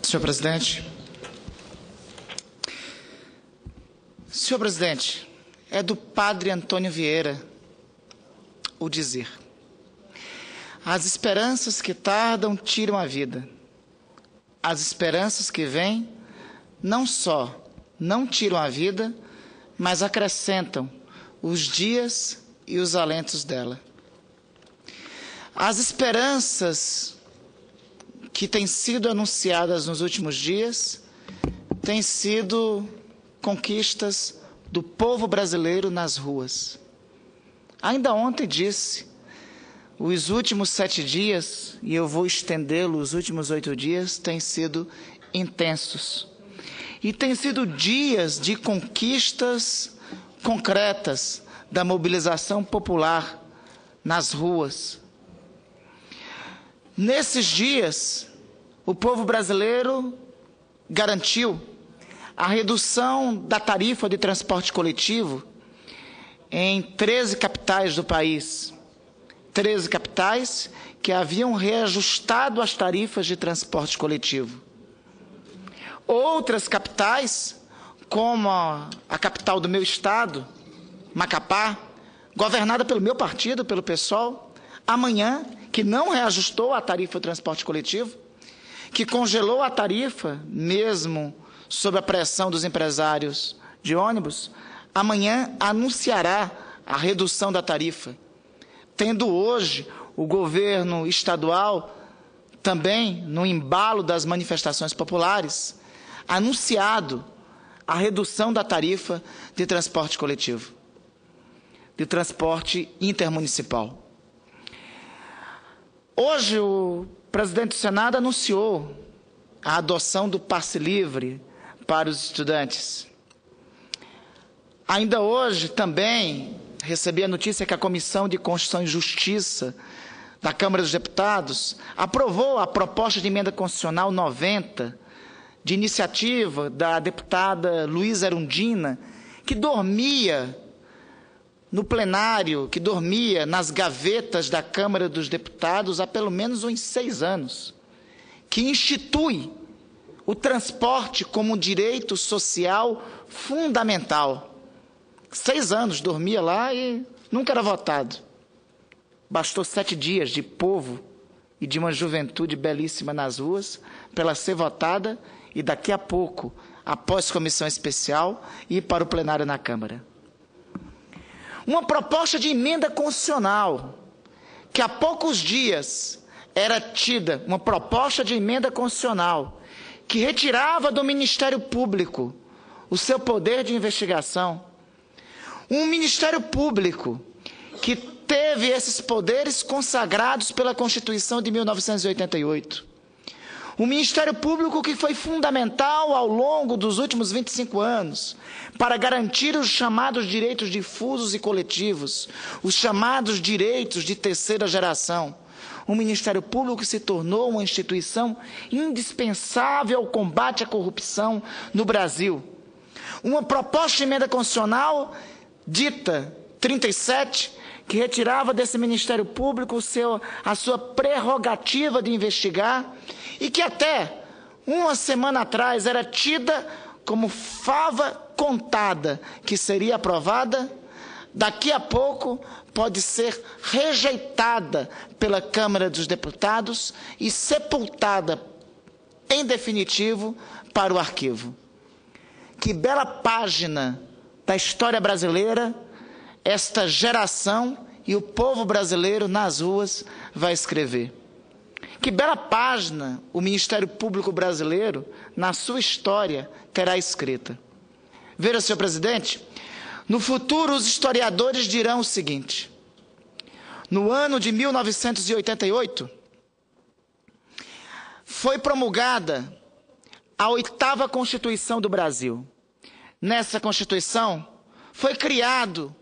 Senhor presidente. Senhor presidente, é do padre Antônio Vieira o dizer: as esperanças que tardam tiram a vida. As esperanças que vêm não só não tiram a vida, mas acrescentam os dias e os alentos dela. As esperanças que têm sido anunciadas nos últimos dias têm sido conquistas do povo brasileiro nas ruas. Ainda ontem disse, os últimos 7 dias, e eu vou estendê-lo, os últimos 8 dias, têm sido intensos. E têm sido dias de conquistas concretas da mobilização popular nas ruas. Nesses dias, o povo brasileiro garantiu a redução da tarifa de transporte coletivo em 13 capitais do país. 13 capitais que haviam reajustado as tarifas de transporte coletivo. Outras capitais, como a capital do meu estado, Macapá, governada pelo meu partido, pelo PSOL, amanhã, que não reajustou a tarifa do transporte coletivo, que congelou a tarifa, mesmo sob a pressão dos empresários de ônibus, amanhã anunciará a redução da tarifa, tendo hoje o governo estadual, também no embalo das manifestações populares, anunciado a redução da tarifa de transporte coletivo, de transporte intermunicipal. Hoje o presidente do Senado anunciou a adoção do passe livre para os estudantes. Ainda hoje também recebi a notícia que a Comissão de Constituição e Justiça da Câmara dos Deputados aprovou a proposta de emenda constitucional 90, de iniciativa da deputada Luísa Erundina, que dormia no plenário, que dormia nas gavetas da Câmara dos Deputados há pelo menos uns 6 anos, que institui o transporte como um direito social fundamental. 6 anos dormia lá e nunca era votado. Bastou 7 dias de povo e de uma juventude belíssima nas ruas para ela ser votada e daqui a pouco, após comissão especial, ir para o plenário na Câmara. Uma proposta de emenda constitucional, que há poucos dias era tida, uma proposta de emenda constitucional, que retirava do Ministério Público o seu poder de investigação. Um Ministério Público que teve esses poderes consagrados pela Constituição de 1988. Um Ministério Público que foi fundamental ao longo dos últimos 25 anos para garantir os chamados direitos difusos e coletivos, os chamados direitos de terceira geração. Um Ministério Público que se tornou uma instituição indispensável ao combate à corrupção no Brasil. Uma proposta de emenda constitucional dita 37, que retirava desse Ministério Público a sua prerrogativa de investigar e que até uma semana atrás era tida como fava contada que seria aprovada, daqui a pouco pode ser rejeitada pela Câmara dos Deputados e sepultada em definitivo para o arquivo. Que bela página da história brasileira esta geração e o povo brasileiro nas ruas vai escrever. Que bela página o Ministério Público brasileiro, na sua história, terá escrita. Veja, senhor presidente, no futuro os historiadores dirão o seguinte: no ano de 1988, foi promulgada a 8ª Constituição do Brasil. Nessa Constituição foi criado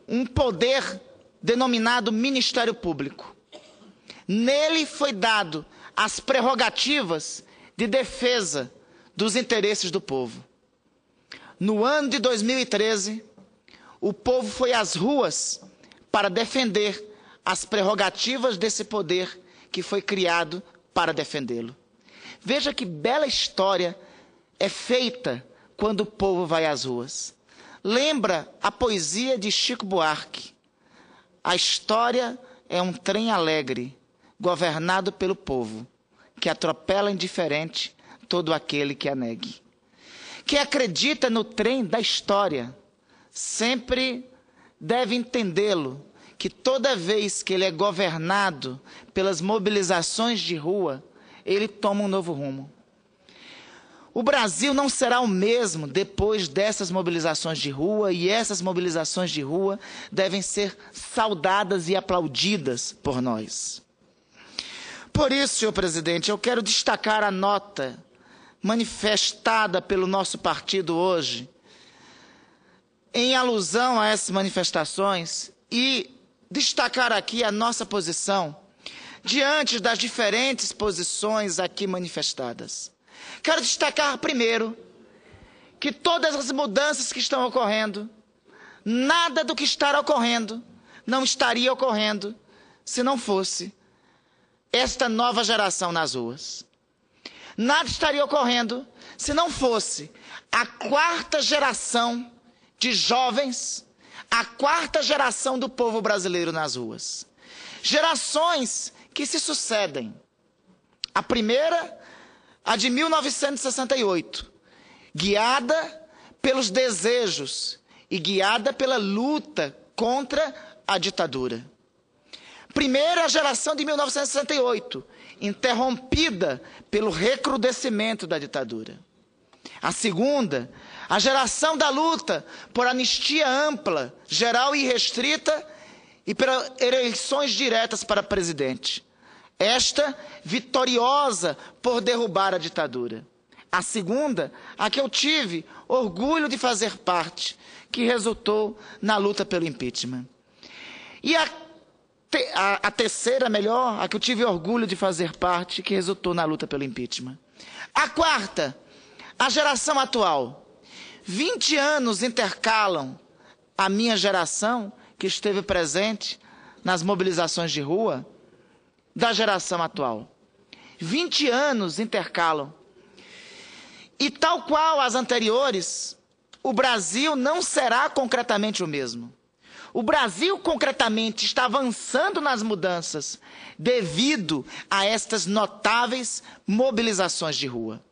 um poder denominado Ministério Público. Nele foi dado as prerrogativas de defesa dos interesses do povo. No ano de 2013, o povo foi às ruas para defender as prerrogativas desse poder que foi criado para defendê-lo. Veja que bela história é feita quando o povo vai às ruas. Lembra a poesia de Chico Buarque. A história é um trem alegre, governado pelo povo, que atropela indiferente todo aquele que a negue. Quem acredita no trem da história sempre deve entendê-lo, que toda vez que ele é governado pelas mobilizações de rua, ele toma um novo rumo. O Brasil não será o mesmo depois dessas mobilizações de rua, e essas mobilizações de rua devem ser saudadas e aplaudidas por nós. Por isso, senhor presidente, eu quero destacar a nota manifestada pelo nosso partido hoje, em alusão a essas manifestações, e destacar aqui a nossa posição diante das diferentes posições aqui manifestadas. Quero destacar primeiro que todas as mudanças que estão ocorrendo, nada do que está ocorrendo não estaria ocorrendo se não fosse esta nova geração nas ruas. Nada estaria ocorrendo se não fosse a quarta geração de jovens, a quarta geração do povo brasileiro nas ruas. Gerações que se sucedem. A primeira, a de 1968, guiada pelos desejos e guiada pela luta contra a ditadura. Primeira, a geração de 1968, interrompida pelo recrudescimento da ditadura. A segunda, a geração da luta por anistia ampla, geral e restrita e por eleições diretas para presidente. Esta vitoriosa por derrubar a ditadura. A segunda, a que eu tive orgulho de fazer parte, que resultou na luta pelo impeachment. E a terceira, melhor, a que eu tive orgulho de fazer parte, que resultou na luta pelo impeachment. A quarta, a geração atual. 20 anos intercalam a minha geração, que esteve presente nas mobilizações de rua, da geração atual. 20 anos intercalam. E tal qual as anteriores, o Brasil não será concretamente o mesmo. O Brasil concretamente está avançando nas mudanças devido a estas notáveis mobilizações de rua.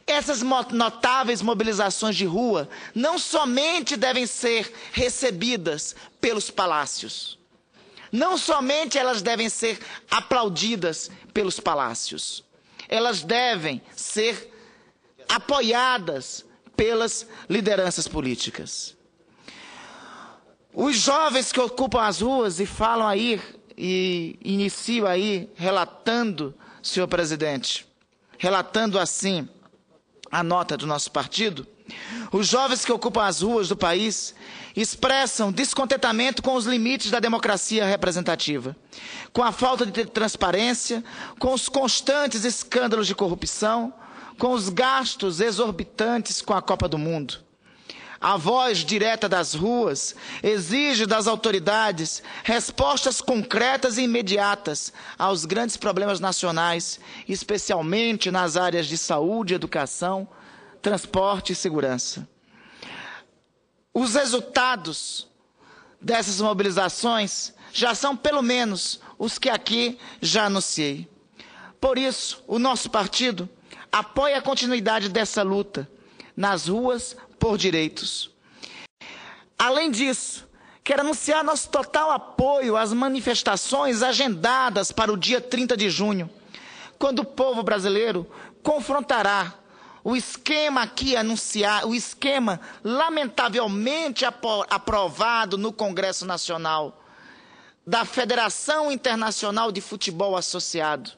Essas notáveis mobilizações de rua não somente devem ser recebidas pelos palácios, não somente elas devem ser aplaudidas pelos palácios, elas devem ser apoiadas pelas lideranças políticas. Os jovens que ocupam as ruas e falam aí, e iniciam aí, relatando, senhor presidente, relatando assim a nota do nosso partido, os jovens que ocupam as ruas do país expressam descontentamento com os limites da democracia representativa, com a falta de transparência, com os constantes escândalos de corrupção, com os gastos exorbitantes com a Copa do Mundo. A voz direta das ruas exige das autoridades respostas concretas e imediatas aos grandes problemas nacionais, especialmente nas áreas de saúde, educação, transporte e segurança. Os resultados dessas mobilizações já são pelo menos os que aqui já anunciei. Por isso, o nosso partido apoia a continuidade dessa luta nas ruas por direitos. Além disso, quero anunciar nosso total apoio às manifestações agendadas para o dia 30 de junho, quando o povo brasileiro confrontará o esquema aqui anunciado, o esquema lamentavelmente aprovado no Congresso Nacional da Federação Internacional de Futebol Associado.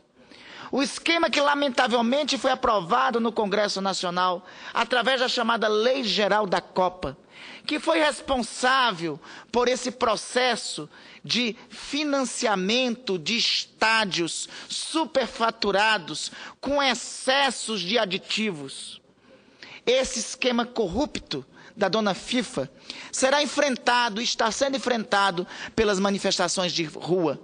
O esquema que lamentavelmente foi aprovado no Congresso Nacional através da chamada Lei Geral da Copa, que foi responsável por esse processo de financiamento de estádios superfaturados com excessos de aditivos. Esse esquema corrupto da dona FIFA será enfrentado e está sendo enfrentado pelas manifestações de rua.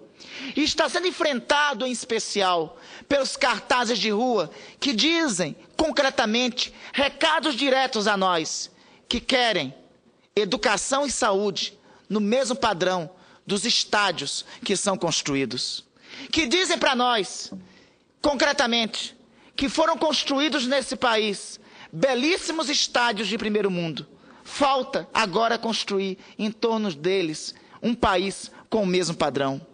E está sendo enfrentado, em especial, pelos cartazes de rua que dizem, concretamente, recados diretos a nós, que querem educação e saúde no mesmo padrão dos estádios que são construídos. Que dizem para nós, concretamente, que foram construídos nesse país belíssimos estádios de primeiro mundo. Falta agora construir em torno deles um país com o mesmo padrão.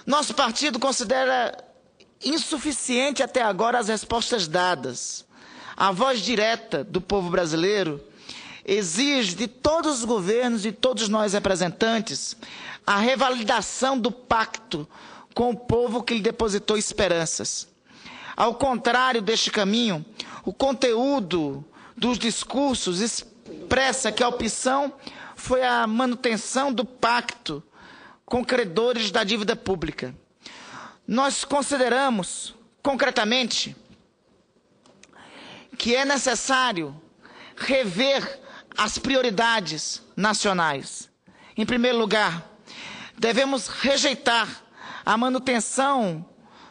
Nosso partido considera insuficiente até agora as respostas dadas. A voz direta do povo brasileiro exige de todos os governos, de todos nós representantes, a revalidação do pacto com o povo que lhe depositou esperanças. Ao contrário deste caminho, o conteúdo dos discursos expressa que a opção foi a manutenção do pacto com credores da dívida pública. Nós consideramos, concretamente, que é necessário rever as prioridades nacionais. Em primeiro lugar, devemos rejeitar a manutenção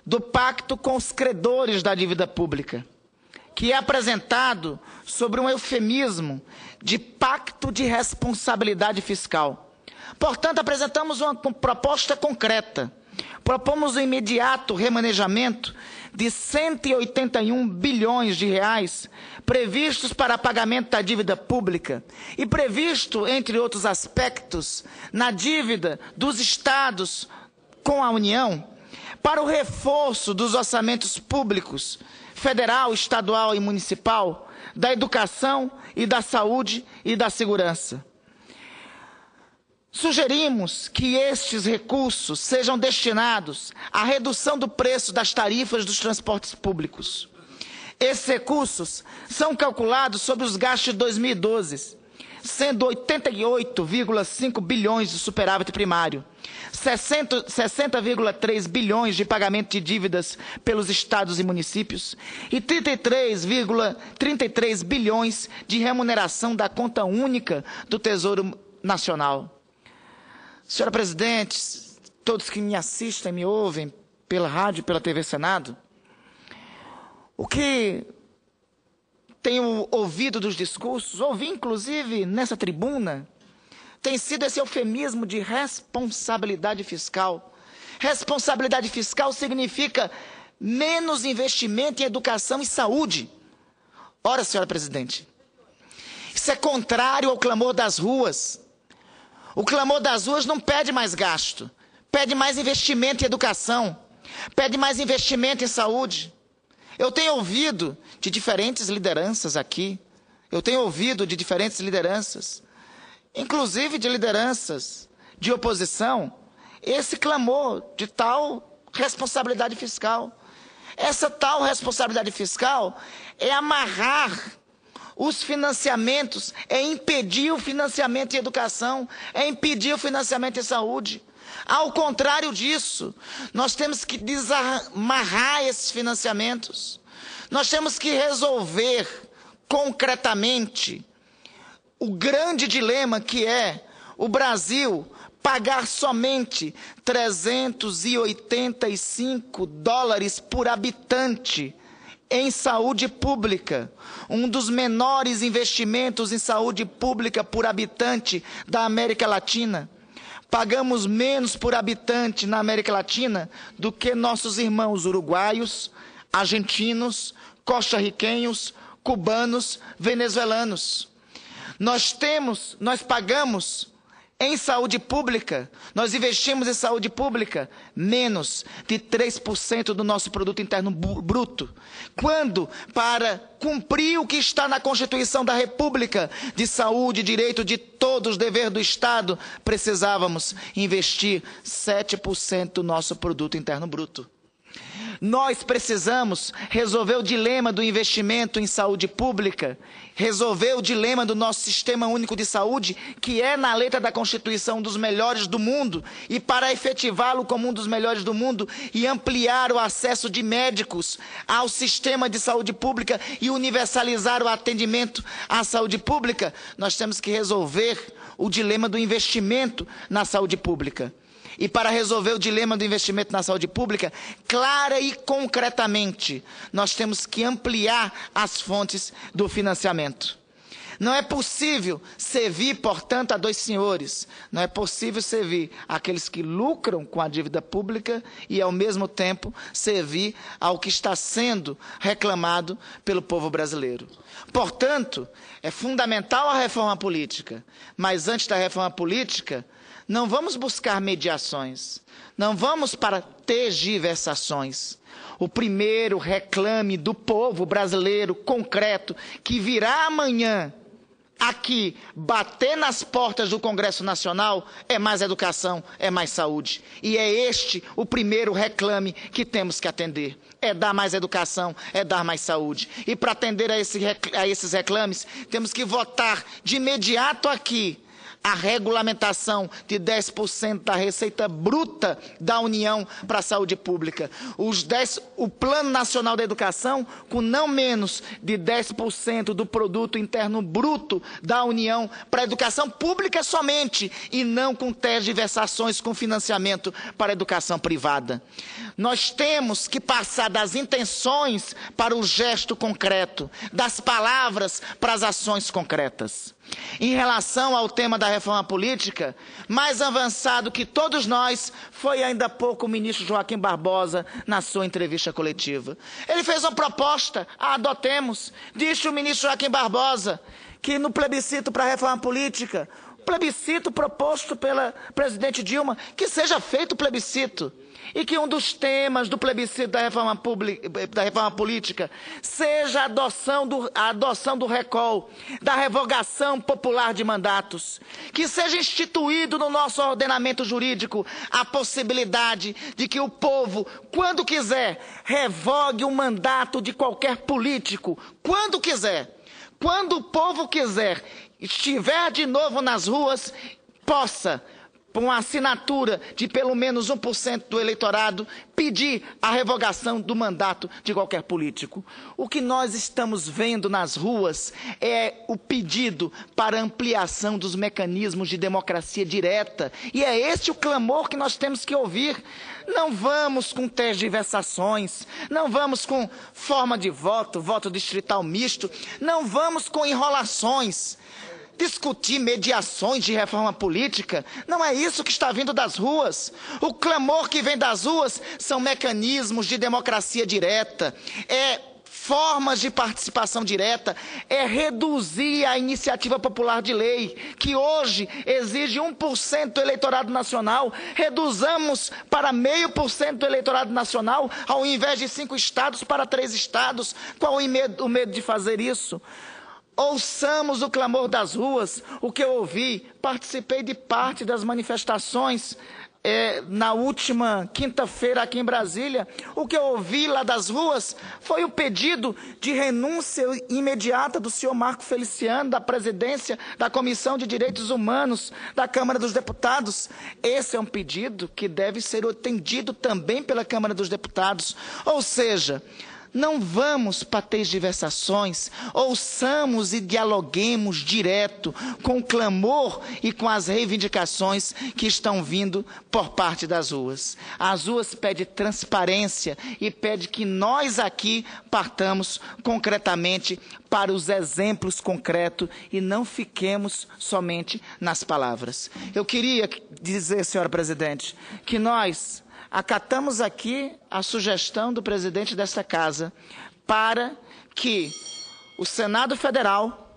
do pacto com os credores da dívida pública, que é apresentado sobre um eufemismo de pacto de responsabilidade fiscal. Portanto, apresentamos uma proposta concreta. Propomos o imediato remanejamento de 181 bilhões de reais previstos para pagamento da dívida pública e previsto, entre outros aspectos, na dívida dos estados com a União, para o reforço dos orçamentos públicos, federal, estadual e municipal, da educação e da saúde e da segurança. Sugerimos que estes recursos sejam destinados à redução do preço das tarifas dos transportes públicos. Esses recursos são calculados sobre os gastos de 2012, sendo 88,5 bilhões de superávit primário, 60,3 bilhões de pagamento de dívidas pelos estados e municípios e 33,33 bilhões de remuneração da conta única do Tesouro Nacional. Senhora Presidente, todos que me assistem, me ouvem pela rádio e pela TV Senado, o que tenho ouvido dos discursos, ouvi inclusive nessa tribuna, tem sido esse eufemismo de responsabilidade fiscal. Responsabilidade fiscal significa menos investimento em educação e saúde. Ora, senhora Presidente, isso é contrário ao clamor das ruas. O clamor das ruas não pede mais gasto, pede mais investimento em educação, pede mais investimento em saúde. Eu tenho ouvido de diferentes lideranças aqui, inclusive de lideranças de oposição, esse clamor de tal responsabilidade fiscal. Essa tal responsabilidade fiscal é amarrar os financiamentos, é impedir o financiamento em educação, é impedir o financiamento em saúde. Ao contrário disso, nós temos que desamarrar esses financiamentos. Nós temos que resolver concretamente o grande dilema que é o Brasil pagar somente 385 dólares por habitante em saúde pública, um dos menores investimentos em saúde pública por habitante da América Latina. Pagamos menos por habitante na América Latina do que nossos irmãos uruguaios, argentinos, costarriquenhos, cubanos, venezuelanos. Nós pagamos em saúde pública, nós investimos em saúde pública menos de 3% do nosso produto interno bruto. Quando, para cumprir o que está na Constituição da República, de saúde, direito de todos, dever do Estado, precisávamos investir 7% do nosso produto interno bruto. Nós precisamos resolver o dilema do investimento em saúde pública, resolver o dilema do nosso sistema único de saúde, que é, na letra da Constituição, um dos melhores do mundo, e para efetivá-lo como um dos melhores do mundo e ampliar o acesso de médicos ao sistema de saúde pública e universalizar o atendimento à saúde pública, nós temos que resolver o dilema do investimento na saúde pública. e para resolver o dilema do investimento na saúde pública, clara e concretamente, nós temos que ampliar as fontes do financiamento. Não é possível servir, portanto, a dois senhores. Não é possível servir aqueles que lucram com a dívida pública e, ao mesmo tempo, servir ao que está sendo reclamado pelo povo brasileiro. Portanto, é fundamental a reforma política, mas antes da reforma política, não vamos buscar mediações, não vamos para tergiversações. O primeiro reclame do povo brasileiro concreto que virá amanhã aqui bater nas portas do Congresso Nacional é mais educação, é mais saúde. E é este o primeiro reclame que temos que atender. É dar mais educação, é dar mais saúde. E para atender a esses reclames, temos que votar de imediato aqui a regulamentação de 10% da receita bruta da União para a saúde pública. O Plano Nacional da Educação, com não menos de 10% do produto interno bruto da União para a educação pública somente, e não com tergiversações com financiamento para a educação privada. Nós temos que passar das intenções para o gesto concreto, das palavras para as ações concretas. Em relação ao tema da reforma política, mais avançado que todos nós foi ainda há pouco o ministro Joaquim Barbosa na sua entrevista coletiva. Ele fez uma proposta, a adotemos. Disse o ministro Joaquim Barbosa que no plebiscito para a reforma política, plebiscito proposto pela presidente Dilma, que seja feito o plebiscito. E que um dos temas do plebiscito da reforma política seja a adoção do recall, da revogação popular de mandatos. Que seja instituído no nosso ordenamento jurídico a possibilidade de que o povo, quando quiser, revogue o mandato de qualquer político, quando quiser. Quando o povo quiser, estiver de novo nas ruas, possa, por uma assinatura de pelo menos 1% do eleitorado, pedir a revogação do mandato de qualquer político. O que nós estamos vendo nas ruas é o pedido para ampliação dos mecanismos de democracia direta. E é este o clamor que nós temos que ouvir. Não vamos com tergiversações, não vamos com forma de voto, voto distrital misto, não vamos com enrolações. Discutir mediações de reforma política, não é isso que está vindo das ruas. O clamor que vem das ruas são mecanismos de democracia direta, formas de participação direta, reduzir a iniciativa popular de lei, que hoje exige 1% do eleitorado nacional, reduzamos para 0,5% do eleitorado nacional, ao invés de 5 estados para 3 estados. Qual o medo de fazer isso? Ouçamos o clamor das ruas. O que eu ouvi, participei de parte das manifestações na última quinta-feira aqui em Brasília. O que eu ouvi lá das ruas foi o pedido de renúncia imediata do senhor Marco Feliciano, da presidência da Comissão de Direitos Humanos da Câmara dos Deputados. Esse é um pedido que deve ser atendido também pela Câmara dos Deputados. Ou seja, não vamos para tergiversações, ouçamos e dialoguemos direto com o clamor e com as reivindicações que estão vindo por parte das ruas. As ruas pedem transparência e pedem que nós aqui partamos concretamente para os exemplos concretos e não fiquemos somente nas palavras. Eu queria dizer, senhora presidente, que nós acatamos aqui a sugestão do presidente desta casa para que o Senado Federal,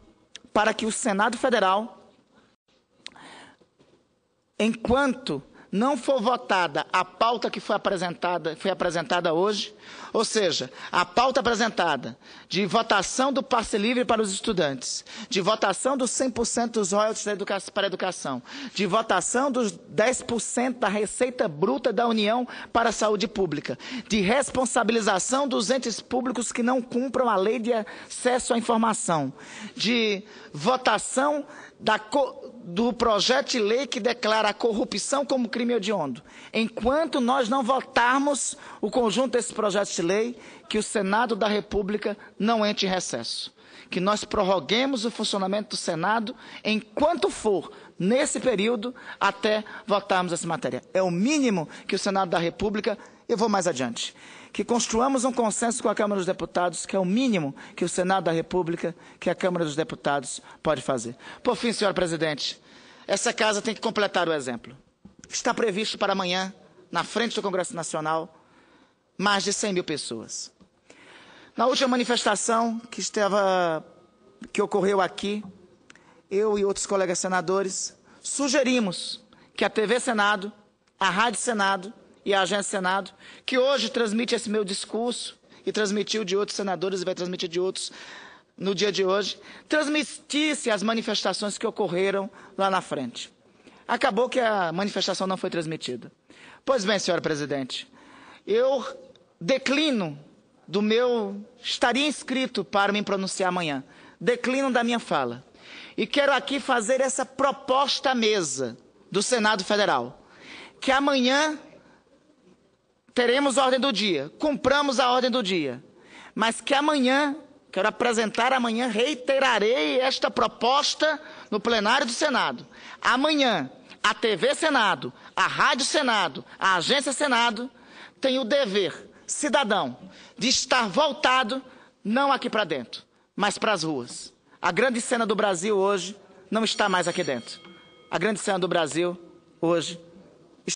enquanto não for votada a pauta que foi apresentada hoje, ou seja, a pauta apresentada de votação do passe livre para os estudantes, de votação dos 100% dos royalties para a educação, de votação dos 10% da receita bruta da União para a saúde pública, de responsabilização dos entes públicos que não cumpram a lei de acesso à informação, de votação do projeto de lei que declara a corrupção como crime hediondo. Enquanto nós não votarmos o conjunto desses projetos de lei, que o Senado da República não entre em recesso. Que nós prorroguemos o funcionamento do Senado enquanto for, nesse período, até votarmos essa matéria. É o mínimo que o Senado da República, eu vou mais adiante, que construamos um consenso com a Câmara dos Deputados, que é o mínimo que o Senado da República, que a Câmara dos Deputados pode fazer. Por fim, senhor presidente, essa casa tem que completar o exemplo. Está previsto para amanhã, na frente do Congresso Nacional, mais de 100 mil pessoas. Na última manifestação que ocorreu aqui, eu e outros colegas senadores sugerimos que a TV Senado, a Rádio Senado e a Agência Senado, que hoje transmite esse meu discurso e transmitiu de outros senadores e vai transmitir de outros no dia de hoje, transmitisse as manifestações que ocorreram lá na frente. Acabou que a manifestação não foi transmitida. Pois bem, senhora presidente, eu declino estaria inscrito para me pronunciar amanhã, declino da minha fala. E quero aqui fazer essa proposta à mesa do Senado Federal, que amanhã teremos ordem do dia, cumpramos a ordem do dia, mas que amanhã, quero apresentar amanhã, reiterarei esta proposta no plenário do Senado. Amanhã, a TV Senado, a Rádio Senado, a Agência Senado, tem o dever cidadão de estar voltado, não aqui para dentro, mas para as ruas. A grande cena do Brasil hoje não está mais aqui dentro. A grande cena do Brasil hoje